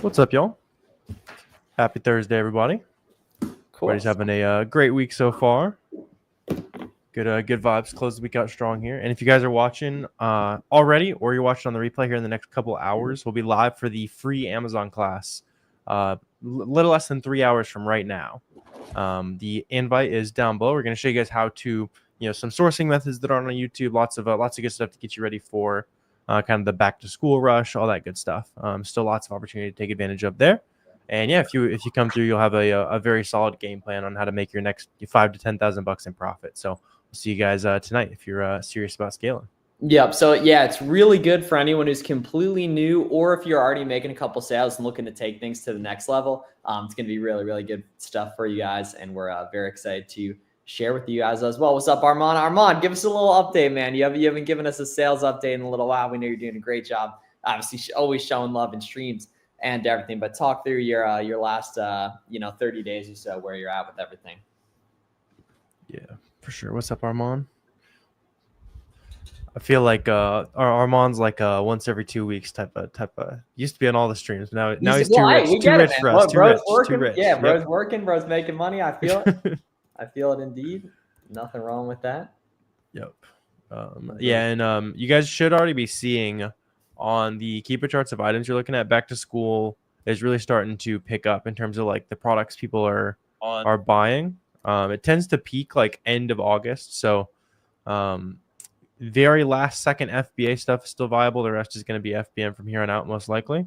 What's up, y'all? Happy Thursday, everybody. Cool. Everybody's having a great week so far. Good vibes. Close the week out strong here. And if you guys are watching already, or you're watching on the replay here in the next couple of hours, we'll be live for the free Amazon class. Little less than 3 hours from right now. The invite is down below. We're going to show you guys how to, some sourcing methods that are on YouTube. Lots of good stuff to get you ready for kind of the back to school rush, all that good stuff. Still lots of opportunity to take advantage of there. And yeah, if you come through, you'll have a very solid game plan on how to make your next $5,000 to $10,000 in profit. So we'll see you guys tonight if you're serious about scaling. Yep. So yeah, it's really good for anyone who's completely new, or if you're already making a couple sales and looking to take things to the next level. It's going to be really, really good stuff for you guys, and we're very excited to share with you guys as well. What's up, Armand? Armand, give us a little update, man. You haven't given us a sales update in a little while. We know you're doing a great job. Obviously, always showing love in streams and everything, but talk through your last 30 days or so, where you're at with everything. Yeah, for sure. What's up, Armand? I feel like Armand's like once every 2 weeks type of used to be on all the streams. Now he's too rich for us. Too rich. Yeah, bro's working, bro's making money. I feel it. I feel it indeed. Nothing wrong with that. Yep. Yeah, and you guys should already be seeing on the keeper charts of items you're looking at, back to school is really starting to pick up in terms of like the products people are buying. It tends to peak like end of August. So very last second FBA stuff is still viable. The rest is going to be FBM from here on out, most likely.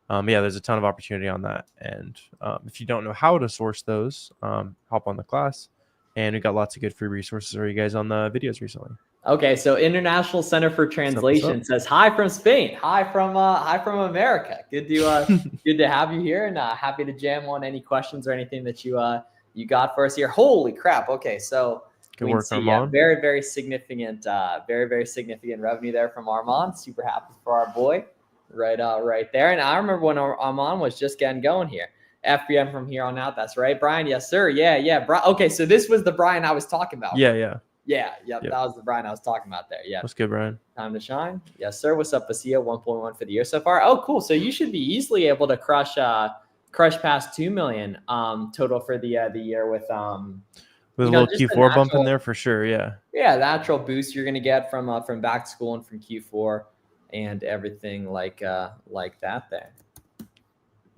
Yeah, there's a ton of opportunity on that. And if you don't know how to source those, hop on the class. And we got lots of good free resources for you guys on the videos recently. Okay, so International Center for Translation says hi from Spain, hi from America. Good to have you here, and happy to jam on any questions or anything that you got for us here. Holy crap! Okay, so good work, Armand. Very, very significant, very significant revenue there from Armand. Super happy for our boy, right there. And I remember when Armand was just getting going here. FBM from here on out. That's right, Brian. Yes, sir. Yeah. Okay, so this was the Brian I was talking about. Yeah. Yep. That was the Brian I was talking about there. Yeah. What's good, Brian? Time to shine. Yes, sir. What's up, Basia? 1.1 for the year so far. Oh, cool. So you should be easily able to crush past 2 million total for the year with a little Q4 bump in there for sure. Yeah. Yeah, the natural boost you're gonna get from back to school and from Q4 and everything like that there.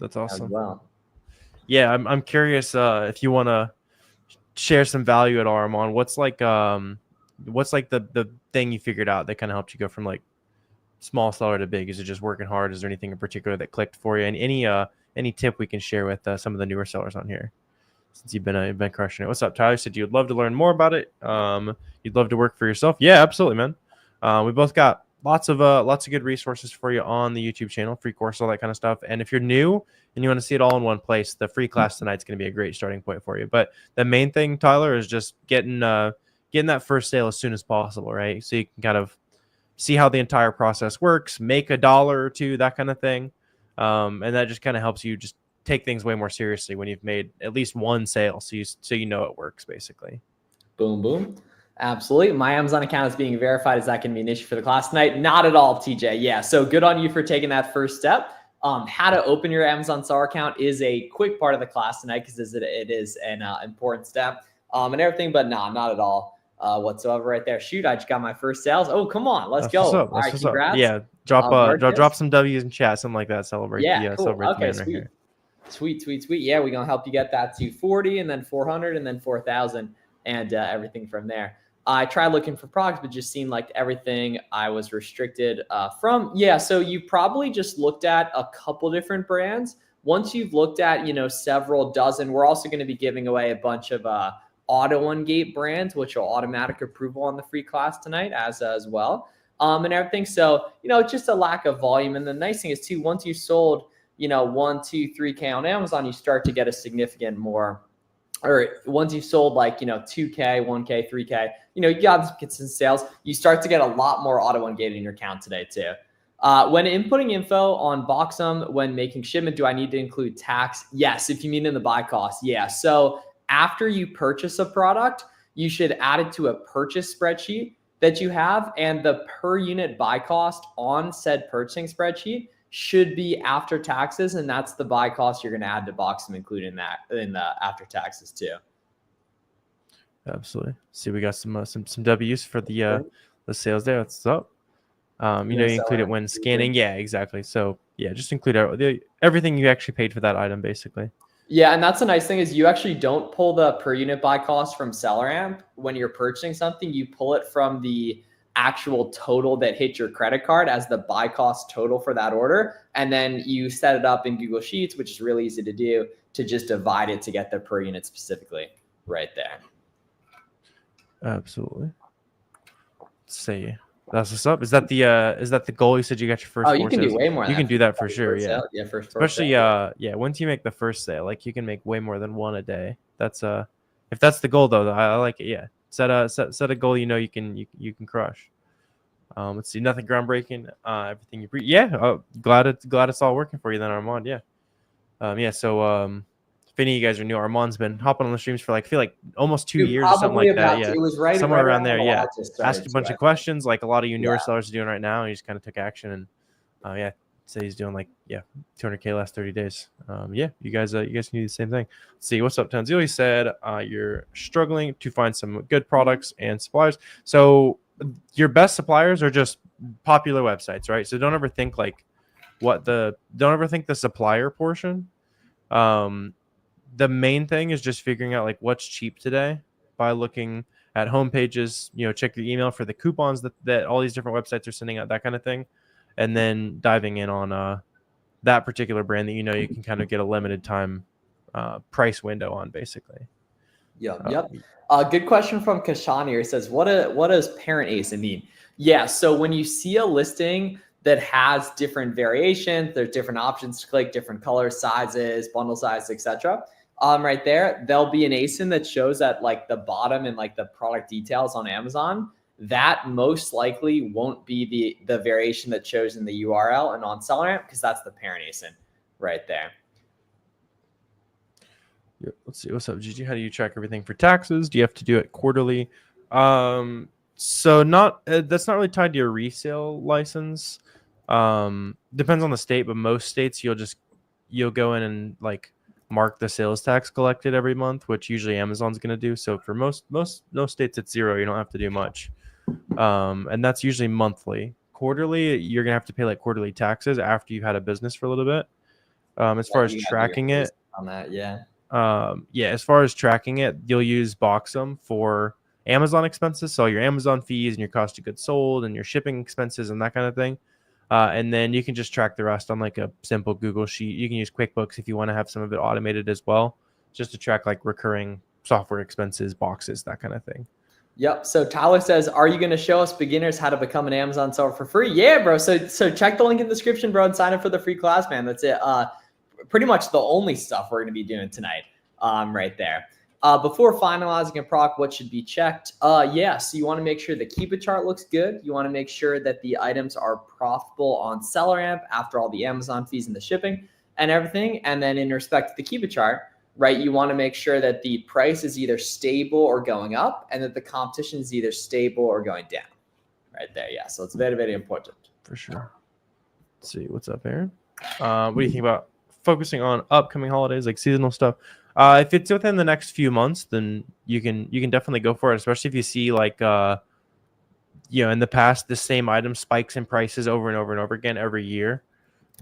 That's awesome. As well. Yeah, I'm curious if you want to share some value at all, Armand. What's like the thing you figured out that kind of helped you go from like small seller to big? Is it just working hard? Is there anything in particular that clicked for you? And any tip we can share with some of the newer sellers on here, since you've been crushing it. What's up, Tyler? Said you'd love to learn more about it. You'd love to work for yourself. Yeah, absolutely, man. We both got lots of good resources for you on the YouTube channel, free course, all that kind of stuff. And if you're new and you want to see it all in one place, the free class tonight's going to be a great starting point for you. But the main thing, Tyler, is just getting that first sale as soon as possible, right? So you can kind of see how the entire process works, make $1 or $2, that kind of thing. And that just kind of helps you just take things way more seriously when you've made at least one sale, so you know it works, basically. Boom. Absolutely. My Amazon account is being verified. Is that going to be an issue for the class tonight? Not at all, TJ. Yeah. So good on you for taking that first step. How to open your Amazon seller account is a quick part of the class tonight, because it is an important step and everything, but not at all whatsoever right there. Shoot, I just got my first sales. Oh, come on. Let's go. All right, congrats. Yeah. Drop some W's in chat, something like that. Celebrate. Yeah, cool. Celebrate okay, sweet. Right here. Sweet. Yeah, we're going to help you get that to 40 and then 400 and then 4,000 and everything from there. I tried looking for products, but just seemed like everything I was restricted from. Yeah, so you probably just looked at a couple different brands. Once you've looked at, several dozen, we're also going to be giving away a bunch of auto-ungate brands, which will automatic approval on the free class tonight as well, and everything. So, just a lack of volume. And the nice thing is, too, once you sold, 1, 2, 3K on Amazon, you start to get a significant more. Or once you've sold like, 2K, 1K, 3K, you got to get some sales. You start to get a lot more auto-ungate in your account today too. When inputting info on Boxem, when making shipment, do I need to include tax? Yes. If you mean in the buy cost. Yeah. So after you purchase a product, you should add it to a purchase spreadsheet that you have, and the per unit buy cost on said purchasing spreadsheet should be after taxes, and that's the buy cost you're going to add to Boxem, including that in the after taxes too. Absolutely. See, we got some W's for the sales there. What's up? You include it when scanning. Yeah, exactly. So yeah, just include everything you actually paid for that item, basically. Yeah, and that's the nice thing is you actually don't pull the per unit buy cost from SellerAmp when you're purchasing something. You pull it from the actual total that hit your credit card as the buy cost total for that order. And then you set it up in Google Sheets, which is really easy to do, to just divide it to get the per unit specifically right there. Absolutely. Let's see. That's what's up. Is that the goal? You said you got your first. Oh, you can do way more. You can do that for sure. Yeah. Yeah. Especially once you make the first sale, like you can make way more than one a day. That's if that's the goal though, I like it. Yeah. Set a goal you can crush. Let's see. Nothing groundbreaking. Everything you glad it's all working for you then, Armand. Yeah. So if any of you guys are new, Armand's been hopping on the streams for I feel like almost 2 years or something like that. Yeah, it was right somewhere around there. Yeah, asked a bunch of questions like a lot of you newer sellers are doing right now. And he just kind of took action and said he's doing 200K last 30 days. You guys can do the same thing. Let's see, what's up, Tanzil? He said you're struggling to find some good products and suppliers. So your best suppliers are just popular websites, right? So don't ever think the supplier portion. The main thing is just figuring out what's cheap today by looking at home pages, check your email for the coupons that all these different websites are sending out, that kind of thing. And then diving in on that particular brand that you can kind of get a limited time price window on, basically. Yep. Good question from Kashan here. It says, what does parent ASIN mean? Yeah, so when you see a listing that has different variations, there's different options to click, different colors, sizes, bundle sizes, etc. Right there, there'll be an ASIN that shows at the bottom and the product details on Amazon. That most likely won't be the variation that shows in the URL and on SellerAmp, because that's the parent ASIN right there. Yeah, let's see. What's up, Gigi? How do you track everything for taxes? Do you have to do it quarterly? So that's not really tied to your resale license. Depends on the state, but most states you'll go in and mark the sales tax collected every month, which usually Amazon's going to do. So for most states it's zero. You don't have to do much. And that's usually monthly. Quarterly, you're going to have to pay quarterly taxes after you've had a business for a little bit. As far as tracking it on that, as far as tracking it, you'll use Boxem for Amazon expenses. So your Amazon fees and your cost of goods sold and your shipping expenses and that kind of thing. And then you can just track the rest on a simple Google sheet. You can use QuickBooks if you want to have some of it automated as well, just to track recurring software expenses, boxes, that kind of thing. Yep. So Tyler says, are you going to show us beginners how to become an Amazon seller for free? Yeah, bro. So check the link in the description, bro, and sign up for the free class, man. That's it. Pretty much the only stuff we're going to be doing tonight right there. Before finalizing a product, what should be checked? So you want to make sure the Keep It chart looks good. You want to make sure that the items are profitable on SellerAmp after all the Amazon fees and the shipping and everything. And then in respect to the Keep It chart, right, you want to make sure that the price is either stable or going up and that the competition is either stable or going down right there. Yeah, so it's very, very important. For sure. Let's see, what's up, Aaron? What do you think about focusing on upcoming holidays, seasonal stuff? If it's within the next few months, then you can definitely go for it, especially if you see in the past the same item spikes in prices over and over and over again every year.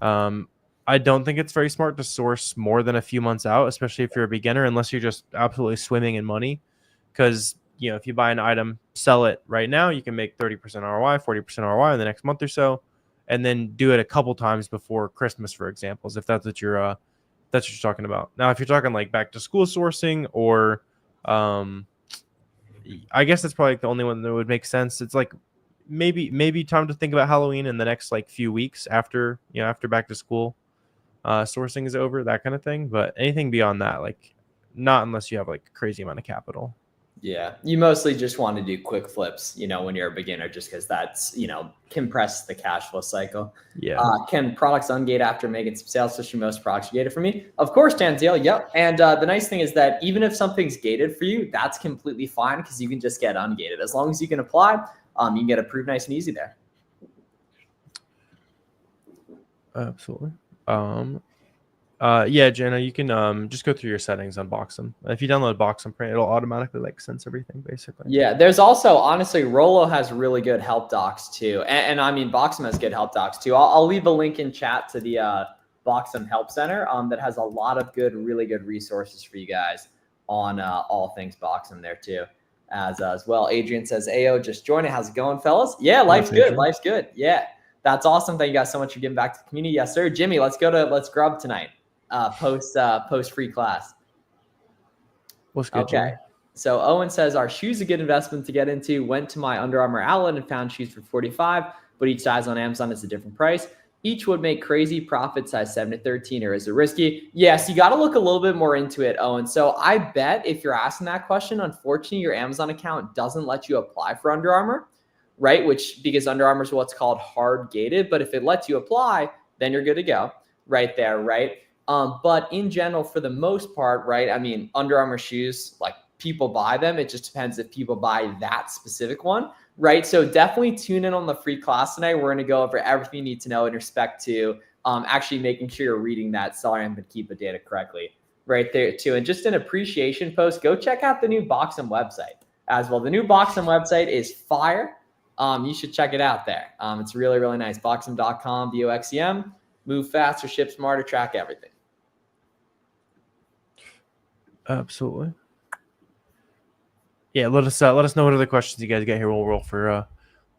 I don't think it's very smart to source more than a few months out, especially if you're a beginner, unless you're just absolutely swimming in money. Because if you buy an item, sell it right now, you can make 30% ROI, 40% ROI in the next month or so, and then do it a couple times before Christmas, for example, if that's what you're talking about. Now, if you're talking back to school sourcing, or I guess that's probably the only one that would make sense. It's maybe time to think about Halloween in the next few weeks after back to school sourcing is over, that kind of thing. But anything beyond that, not unless you have a crazy amount of capital. Yeah, you mostly just want to do quick flips, when you're a beginner, just because that's, compress the cash flow cycle. Yeah. Can products ungate after making some sales? Especially most products are gated for me. Of course, Tanzil. Yep. And the nice thing is that even if something's gated for you, that's completely fine because you can just get ungated. As long as you can apply, you can get approved nice and easy there. Absolutely. Yeah, Jenna, you can just go through your settings on Boxem. If you download Boxem Print, it'll automatically like sense everything basically. Yeah, there's also honestly Rollo has really good help docs too, and I mean Boxem has good help docs too. I'll leave a link in chat to the Boxem Help Center that has a lot of really good resources for you guys on all things Boxem there too. As well, Adrian says, "Ayo, just joining. How's it going, fellas? Yeah, life's good. Life's good. Yeah, that's awesome. Thank you guys so much for giving back to the community. Yes, sir. Jimmy, let's grub tonight. Post free class. What's good, Okay. Jimmy? So Owen says, are shoes a good investment to get into? Went to my Under Armour outlet and found shoes for $45, but each size on Amazon is a different price. Each would make crazy profit, size 7 to 13, or is it risky? Yes, you got to look a little bit more into it, Owen. So I bet if you're asking that question, unfortunately, your Amazon account doesn't let you apply for Under Armour, right? Because Under Armour is what's called hard gated. But if it lets you apply, then you're good to go right there, right? But in general, for the most part, right? I mean, Under Armour shoes, like people buy them. It just depends if people buy that specific one, right? So definitely tune in on the free class tonight. We're going to go over everything you need to know in respect to actually making sure you're reading that seller and keep the data correctly right there too. And just an appreciation post, go check out the new Boxem website as well. The new Boxem website is fire. You should check it out there. It's really, really nice. Boxem.com, Boxem. Move faster, ship smarter, track everything. Absolutely. Yeah, let us know what other questions you guys get here. We'll roll for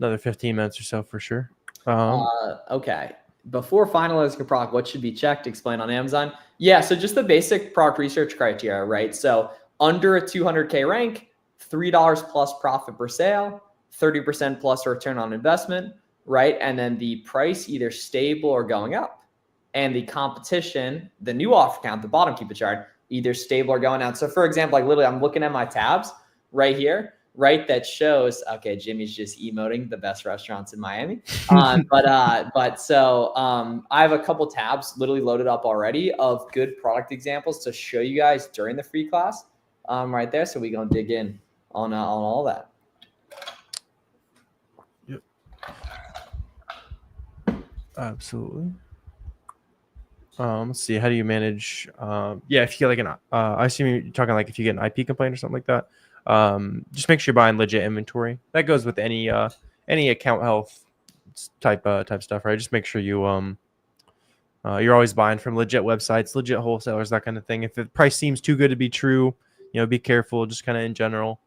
another 15 minutes or so for sure. Okay. Before finalizing a product, what should be checked? Explain on Amazon. Yeah, so just the basic product research criteria, right? So under a 200K rank, $3 plus profit per sale, 30% plus return on investment, right? And then the price either stable or going up. And the competition, the new offer count, the bottom keep the chart, either stable or going down. So for example, like literally I'm looking at my tabs right here, right? That shows, okay, Jimmy's just emoting the best restaurants in Miami. But so I have a couple tabs literally loaded up already of good product examples to show you guys during the free class right there. So we're going to dig in on all that. Yep. Absolutely. Let's see. How do you manage? Yeah, if you get like I assume you're talking like if you get an IP complaint or something like that. Just make sure you're buying legit inventory. That goes with any account health type stuff, right? Just make sure you you're always buying from legit websites, legit wholesalers, that kind of thing. If the price seems too good to be true, be careful. Just kind of in general.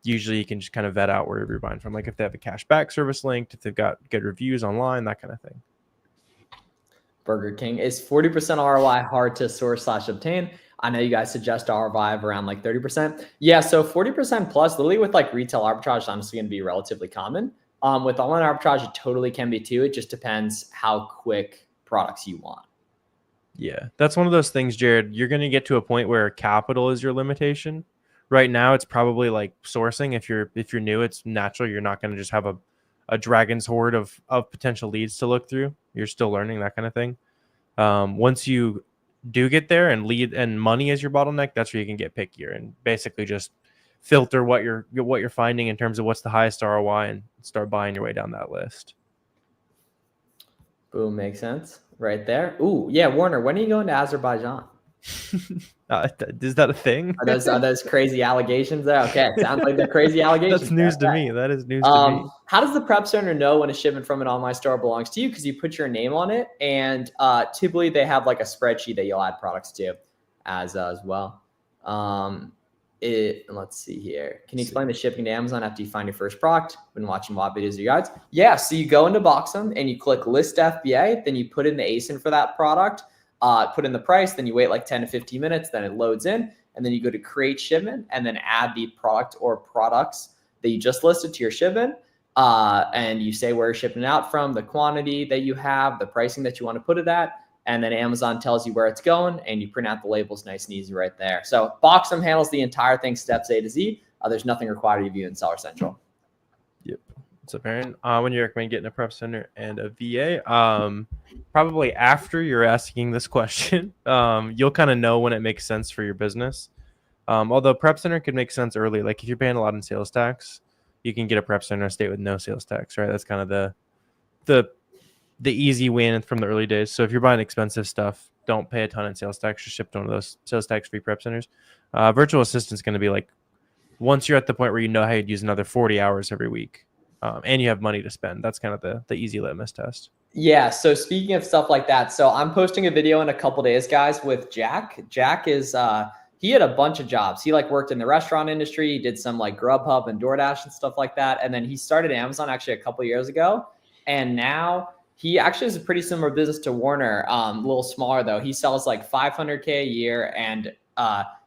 Usually you can just kind of vet out wherever you're buying from, like if they have a cashback service linked, if they've got good reviews online, that kind of thing. Burger King. Is 40% ROI hard to source / obtain? I know you guys suggest ROI of around like 30%. Yeah, so 40% plus, literally with like retail arbitrage, is honestly going to be relatively common. With online arbitrage, it totally can be too. It just depends how quick products you want. Yeah, that's one of those things, Jared. You're going to get to a point where capital is your limitation. Right now, it's probably like sourcing. If you're new, it's natural. You're not going to just have a dragon's horde of potential leads to look through. You're still learning, that kind of thing. Once you do get there and lead and money is your bottleneck, that's where you can get pickier and basically just filter what you're finding in terms of what's the highest ROI and start buying your way down that list. Boom, makes sense right there. Ooh, yeah, Warner, when are you going to Azerbaijan? Is that a thing? Are those crazy allegations there? Okay, it sounds like they're crazy allegations. That's news to me. That is news to me. How does the prep center know when a shipment from an online store belongs to you? Because you put your name on it, and typically they have like a spreadsheet that you'll add products to as well. Let's see here. Can you explain the shipping to Amazon after you find your first product? Been watching a lot of videos of you guys. Yeah, so you go into Boxem and you click list FBA, then you put in the ASIN for that product. Put in the price, then you wait like 10 to 15 minutes, then it loads in, and then you go to create shipment and then add the product or products that you just listed to your shipment. And you say where you're shipping it out from, the quantity that you have, the pricing that you want to put it at, and then Amazon tells you where it's going, and you print out the labels nice and easy right there. So Boxem handles the entire thing, steps A to Z. There's nothing required of you in Seller Central. Yep. So Aaron, when you recommend getting a prep center and a VA, probably after you're asking this question, you'll kind of know when it makes sense for your business. Although prep center could make sense early, like if you're paying a lot in sales tax, you can get a prep center in a state with no sales tax, right? That's kind of the the easy win from the early days. So if you're buying expensive stuff, don't pay a ton in sales tax. Just ship to one of those sales tax free prep centers. Virtual assistant's going to be like, once you're at the point where you know how you'd use another 40 hours every week, and you have money to spend, that's kind of the easy litmus test. Yeah. So speaking of stuff like that, so I'm posting a video in a couple days, guys, with Jack. Jack is he had a bunch of jobs. He like worked in the restaurant industry. He did some like Grubhub and DoorDash and stuff like that. And then he started Amazon actually a couple years ago. And now he actually has a pretty similar business to Warner, a little smaller though. He sells like 500K a year and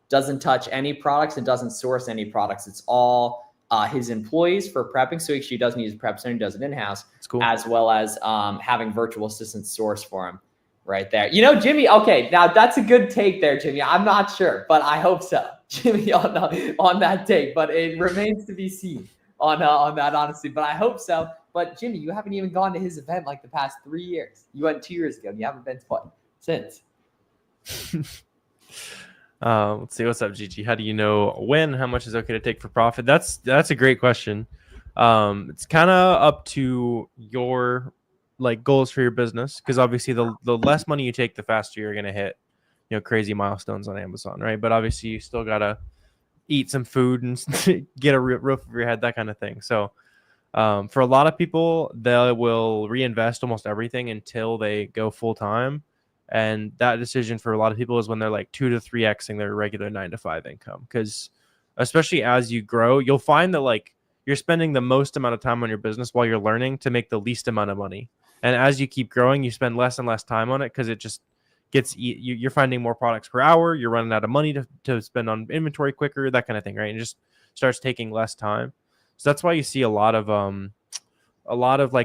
doesn't touch any products and doesn't source any products. It's all his employees for prepping. So he actually doesn't use prep center, he does it in-house, cool. As well as having virtual assistants source for him right there. You know, Jimmy, okay, now that's a good take there, Jimmy. I'm not sure, but I hope so. Jimmy on that take, but it remains to be seen on that, honestly, but I hope so. But Jimmy, you haven't even gone to his event like the past 3 years. You went 2 years ago and you haven't been since. Let's see. What's up, Gigi? How do you know when? How much is okay to take for profit? That's a great question. It's kind of up to your like goals for your business, because obviously the less money you take, the faster you're gonna hit, you know, crazy milestones on Amazon, right? But obviously you still gotta eat some food and get a roof over your head, that kind of thing. So for a lot of people, they will reinvest almost everything until they go full time. And that decision for a lot of people is when they're like 2 to 3xing their regular 9-to-5 income. Because especially as you grow, you'll find that like you're spending the most amount of time on your business while you're learning to make the least amount of money. And as you keep growing, you spend less and less time on it because it just gets, you're finding more products per hour. You're running out of money to spend on inventory quicker, that kind of thing, right? And it just starts taking less time. So that's why you see a lot of like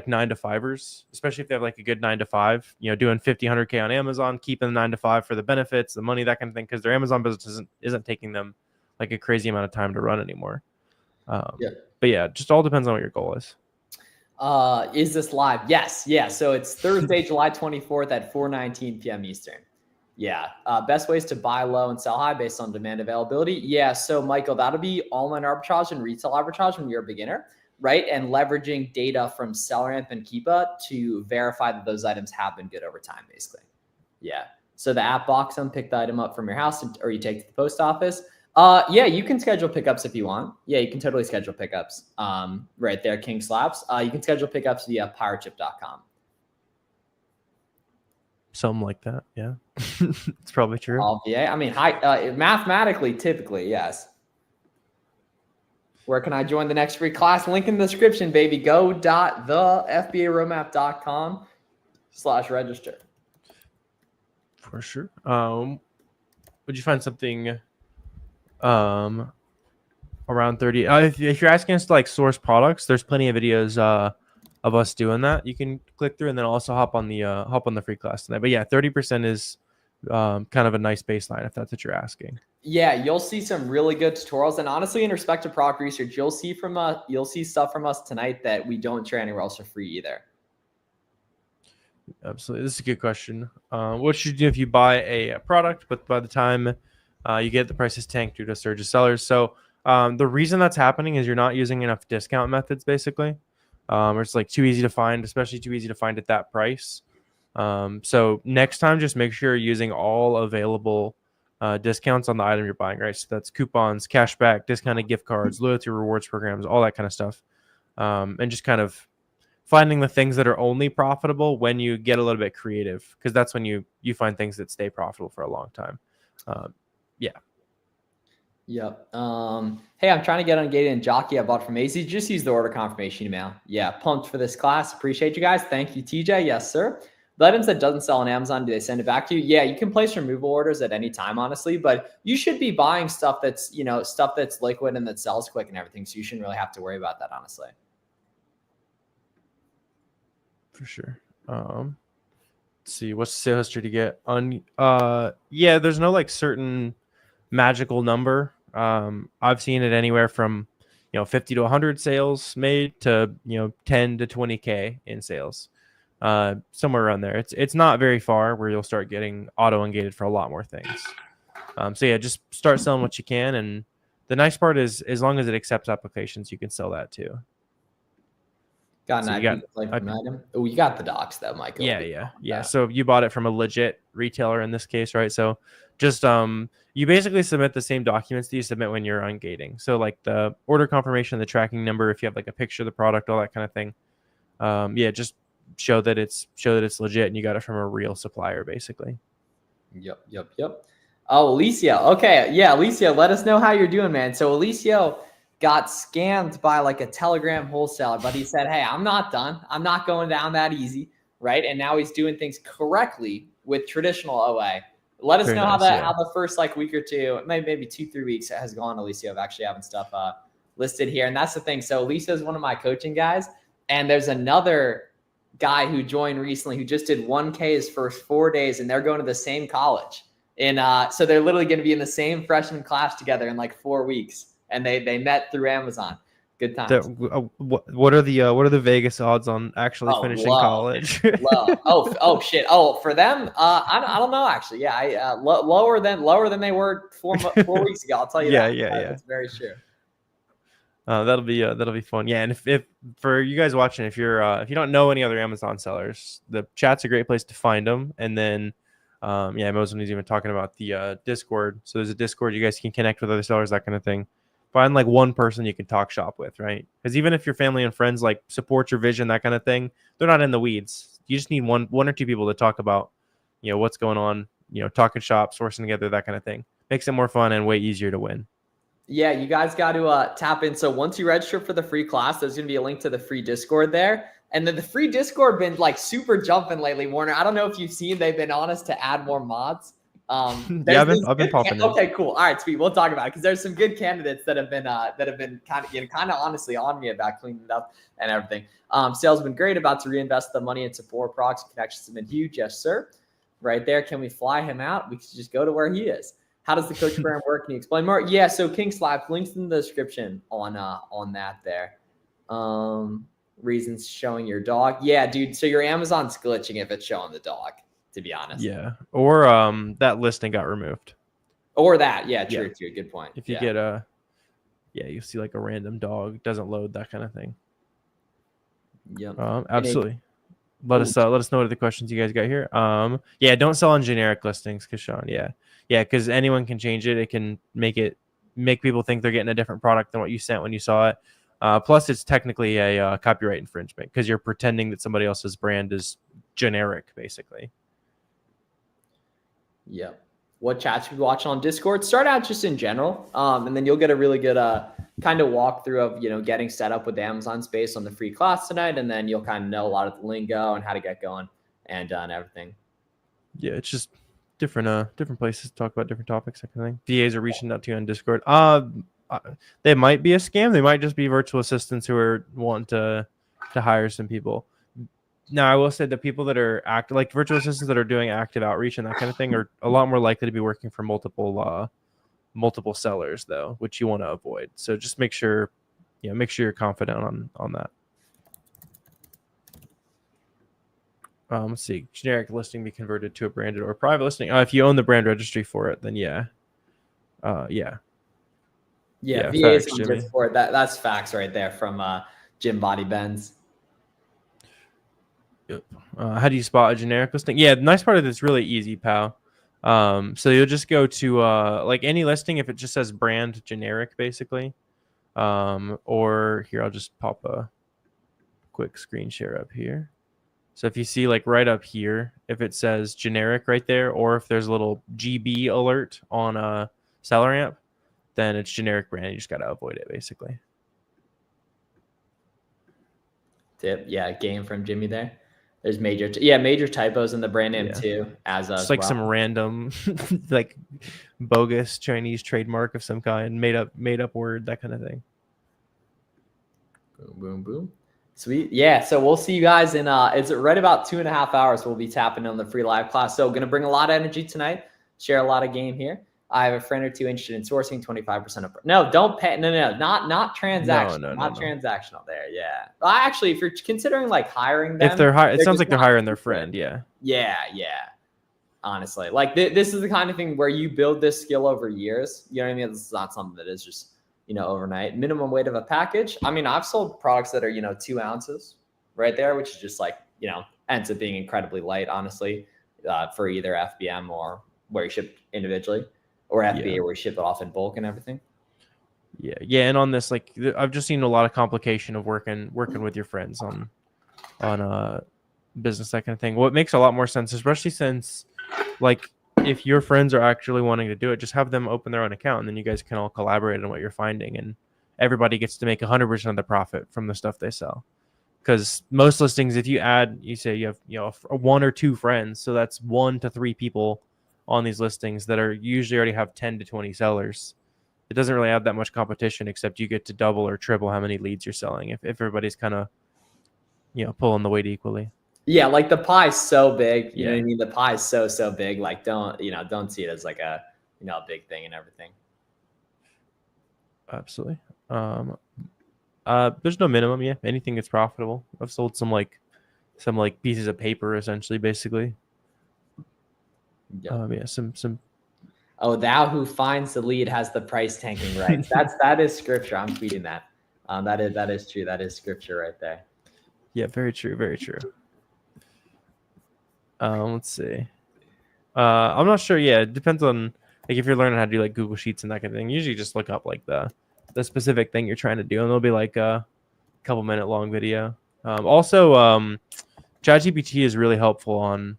9-to-5ers, especially if they have like a good 9-to-5, you know, doing 50, 100K on Amazon, keeping the 9-to-5 for the benefits, the money, that kind of thing, because their Amazon business isn't taking them like a crazy amount of time to run anymore. But yeah, just all depends on what your goal is. Is this live? Yes. Yeah. So it's Thursday, July 24th at 4:19 p.m. Eastern. Yeah. Best ways to buy low and sell high based on demand availability. Yeah. So Michael, that'll be online arbitrage and retail arbitrage when you're a beginner, right? And leveraging data from SellerAmp and Keepa to verify that those items have been good over time, basically. Yeah. So the app Boxem, pick the item up from your house or you take it to the post office. Yeah, you can schedule pickups if you want. Yeah, you can totally schedule pickups. Right there, King Slaps. You can schedule pickups via pirachip.com. Something like that. Yeah. It's probably true. Yeah. I mean, mathematically, typically, yes. Where can I join the next free class? Link in the description, baby. go.thefbaroadmap.com/register. For sure. Would you find something around 30? If you're asking us to like source products, there's plenty of videos of us doing that. You can click through and then also hop on the free class tonight. But yeah, 30% is kind of a nice baseline if that's what you're asking. Yeah, you'll see some really good tutorials, and honestly, in respect to product research, you'll see stuff from us tonight that we don't share anywhere else for free either. Absolutely, this is a good question. What should you do if you buy a product, but by the time you get, the prices tank due to a surge of sellers? So the reason that's happening is you're not using enough discount methods, basically. Or it's like too easy to find, especially too easy to find at that price. So next time, just make sure you're using all available discounts on the item you're buying, right? So that's coupons, cashback, discounted gift cards, loyalty rewards programs, all that kind of stuff. And just kind of finding the things that are only profitable when you get a little bit creative, because that's when you find things that stay profitable for a long time. Yeah. Yep. Hey, I'm trying to get on Gated and Jockey. I bought from AZ. Just use the order confirmation email. Yeah, pumped for this class. Appreciate you guys. Thank you, TJ. Yes, sir. The items that doesn't sell on Amazon, do they send it back to you? Yeah, you can place removal orders at any time, honestly, but you should be buying stuff that's, stuff that's liquid and that sells quick and everything. So you shouldn't really have to worry about that, honestly. For sure. Let's see, what's the sale history to get on? Yeah, there's no like certain magical number. I've seen it anywhere from 50 to 100 sales made to 10 to 20K in sales. Somewhere around there. It's not very far where you'll start getting auto-engaged for a lot more things. So yeah, just start selling what you can, and the nice part is as long as it accepts applications, you can sell that too. Got an So you IP got like IP. an item. Oh, you got the docs though, Michael. Yeah. So you bought it from a legit retailer in this case, right? So just you basically submit the same documents that you submit when you're ungating. So like the order confirmation, the tracking number, if you have like a picture of the product, all that kind of thing. Yeah, just show that it's legit and you got it from a real supplier, basically. Yep. Oh, Alicia. Okay. Yeah, Alicia, let us know how you're doing, man. So Alicia got scammed by like a Telegram wholesaler, but he said, hey, I'm not done. I'm not going down that easy. Right. And now he's doing things correctly with traditional OA. Let us Very know how nice, yeah. the first like week or two, maybe 2-3 weeks has gone, Alicia, of actually having stuff listed here. And that's the thing. So Alicia is one of my coaching guys. And there's another guy who joined recently who just did 1K his first 4 days, and they're going to the same college. And so they're literally going to be in the same freshman class together in like 4 weeks. And they met through Amazon. Good times. What are the Vegas odds on actually finishing college? Low. Oh shit. Oh, for them, I don't know actually. Yeah, lower than they were 4 weeks ago. I'll tell you that. Yeah. That's very true. That'll be fun. Yeah, and if for you guys watching, if you don't know any other Amazon sellers, the chat's a great place to find them. And then, Mosin is even talking about the Discord. So there's a Discord you guys can connect with other sellers, that kind of thing. Find like one person you can talk shop with, right? Because even if your family and friends like support your vision, that kind of thing, they're not in the weeds. You just need one or two people to talk about, what's going on, talking shop, sourcing together, that kind of thing. Makes it more fun and way easier to win. Yeah, you guys got to tap in. So once you register for the free class, there's going to be a link to the free Discord there. And then the free Discord been like super jumping lately, Warner. I don't know if you've seen, they've been on us to add more mods. Yeah, I've been popping in. Okay, cool. All right, sweet. We'll talk about it because there's some good candidates that have been kind of honestly on me about cleaning it up and everything. Sales have been great. About to reinvest the money into support products. Connections have been huge. Yes, sir. Right there. Can we fly him out? We could just go to where he is. How does the coach program work? Can you explain more? Yeah, so King Slaps, links in the description on that there. Reasons showing your dog. Yeah, dude. So your Amazon's glitching if it's showing the dog, to be honest. Yeah. Or that listing got removed. Or that. Yeah, true. Good point. If you get you see like a random dog, doesn't load, that kind of thing. Yep. Absolutely. Let us know what are the questions you guys got here. Don't sell on generic listings, Kashan. Yeah, because anyone can change it. It can make people think they're getting a different product than what you sent when you saw it. Plus, it's technically a copyright infringement because you're pretending that somebody else's brand is generic, basically. Yeah. What chats should we watch on Discord? Start out just in general, and then you'll get a really good kind of walkthrough of getting set up with the Amazon space on the free class tonight, and then you'll kind of know a lot of the lingo and how to get going and everything. Yeah, it's just different places to talk about different topics, that kind of thing. VAs are reaching out to you on Discord. They might be a scam. They might just be virtual assistants who are wanting to hire some people. Now, I will say the people that are like virtual assistants that are doing active outreach and that kind of thing are a lot more likely to be working for multiple sellers, though, which you want to avoid. So just make sure you're confident on that. Let's see. Generic listing be converted to a branded or private listing. If you own the brand registry for it, then yeah. VAs facts, on Jimmy. Discord. That's facts right there from Jim Body Benz. Yep. How do you spot a generic listing? Yeah, the nice part of it's really easy, pal. So you'll just go to like any listing if it just says brand generic, basically. Or here, I'll just pop a quick screen share up here. So if you see like right up here, if it says generic right there, or if there's a little GB alert on a seller amp, then it's generic brand. You just got to avoid it, basically. Tip. Yeah, game from Jimmy there. There's major typos in the brand name too. Just like some random like bogus Chinese trademark of some kind, made up word, that kind of thing. Boom. Sweet. Yeah. So we'll see you guys in it's right about 2.5 hours. We'll be tapping on the free live class. So gonna bring a lot of energy tonight, share a lot of game here. I have a friend or two interested in sourcing 25% of. No, don't pay. No, not transactional. No. Transactional there. Yeah. Well, actually, if you're considering like hiring them, if they're it sounds like they're hiring their friend. Yeah. Honestly, like this is the kind of thing where you build this skill over years. You know what I mean? This is not something that is just overnight. Minimum weight of a package. I mean, I've sold products that are 2 ounces. right there, which is just like, ends up being incredibly light, honestly, for either FBM or where you ship individually, or FBA where you ship it off in bulk and everything. Yeah. And on this, like, I've just seen a lot of complication of working with your friends on business, that kind of thing. What makes a lot more sense, especially since, like, if your friends are actually wanting to do it, just have them open their own account, and then you guys can all collaborate on what you're finding, and everybody gets to make 100% of the profit from the stuff they sell. Because most listings, if you say you have 1 or 2 friends, so that's 1 to 3 people on these listings that are usually already have 10 to 20 sellers. It doesn't really have that much competition, except you get to double or triple how many leads you're selling if everybody's kind of pulling the weight equally. Yeah, like the pie is so big. You know what I mean? The pie is so big. Like don't see it as like a a big thing and everything. Absolutely. There's no minimum. Yeah, anything that's profitable. I've sold some pieces of paper, essentially, basically. Some. Oh, thou who finds the lead has the price tanking rights. That is scripture. I'm tweeting that. That is true. That is scripture right there. Yeah, very true. Very true. Let's see. I'm not sure. Yeah, it depends on, like, if you're learning how to do like Google Sheets and that kind of thing. Usually just look up like the specific thing you're trying to do, and there'll be like a couple minute long video. Also, ChatGPT is really helpful on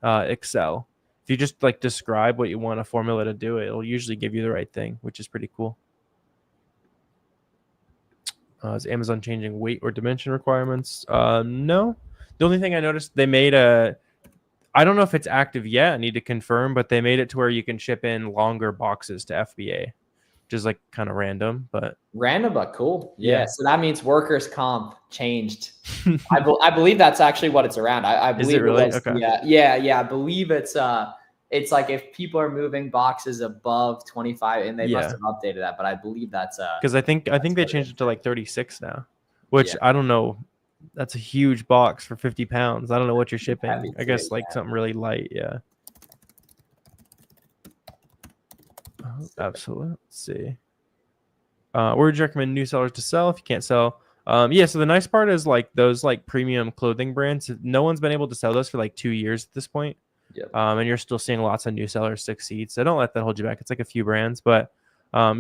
Excel. If you just like describe what you want a formula to do, it'll usually give you the right thing, which is pretty cool. Is Amazon changing weight or dimension requirements? No. The only thing I noticed, they made I don't know if it's active yet, I need to confirm, but they made it to where you can ship in longer boxes to FBA, which is like kind of random, but cool. Yeah. So that means workers' comp changed. I believe that's actually what it's around. I believe is it really? Okay. Yeah. I believe it's like if people are moving boxes above 25, and they must have updated that, but I believe that's because I think they changed it to like 36 now, which I don't know. That's a huge box for 50 pounds. I don't know what you're shipping. I guess like something really light. Yeah. Oh, absolutely. Let's see. Where would you recommend new sellers to sell if you can't sell? So the nice part is like those like premium clothing brands, no one's been able to sell those for like 2 years at this point. And you're still seeing lots of new sellers succeed. So don't let that hold you back. It's like a few brands, but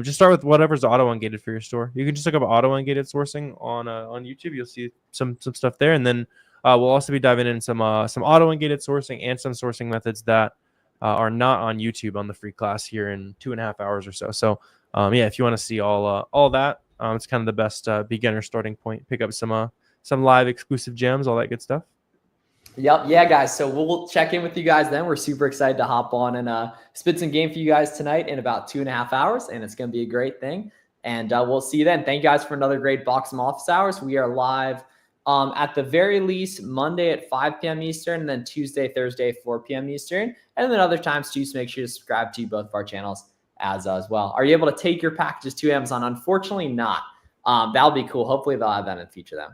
just start with whatever's auto ungated for your store. You can just look up auto ungated sourcing on YouTube. You'll see some stuff there, and then we'll also be diving in some auto ungated sourcing and some sourcing methods that are not on YouTube on the free class here in 2.5 hours or so. So if you want to see all that, it's kind of the best beginner starting point. Pick up some live exclusive gems, all that good stuff. Yep. Yeah, guys. So we'll check in with you guys then. We're super excited to hop on and spit some game for you guys tonight in about 2.5 hours, and it's going to be a great thing. And we'll see you then. Thank you guys for another great Boxem office hours. We are live at the very least Monday at 5 p.m. Eastern, and then Tuesday, Thursday, 4 p.m. Eastern, and then other times too. So make sure to subscribe to both of our channels as well. Are you able to take your packages to Amazon? Unfortunately, not. That'll be cool. Hopefully, they'll have that in the future then.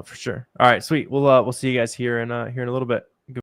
For sure. All right, sweet. We'll see you guys here in a little bit.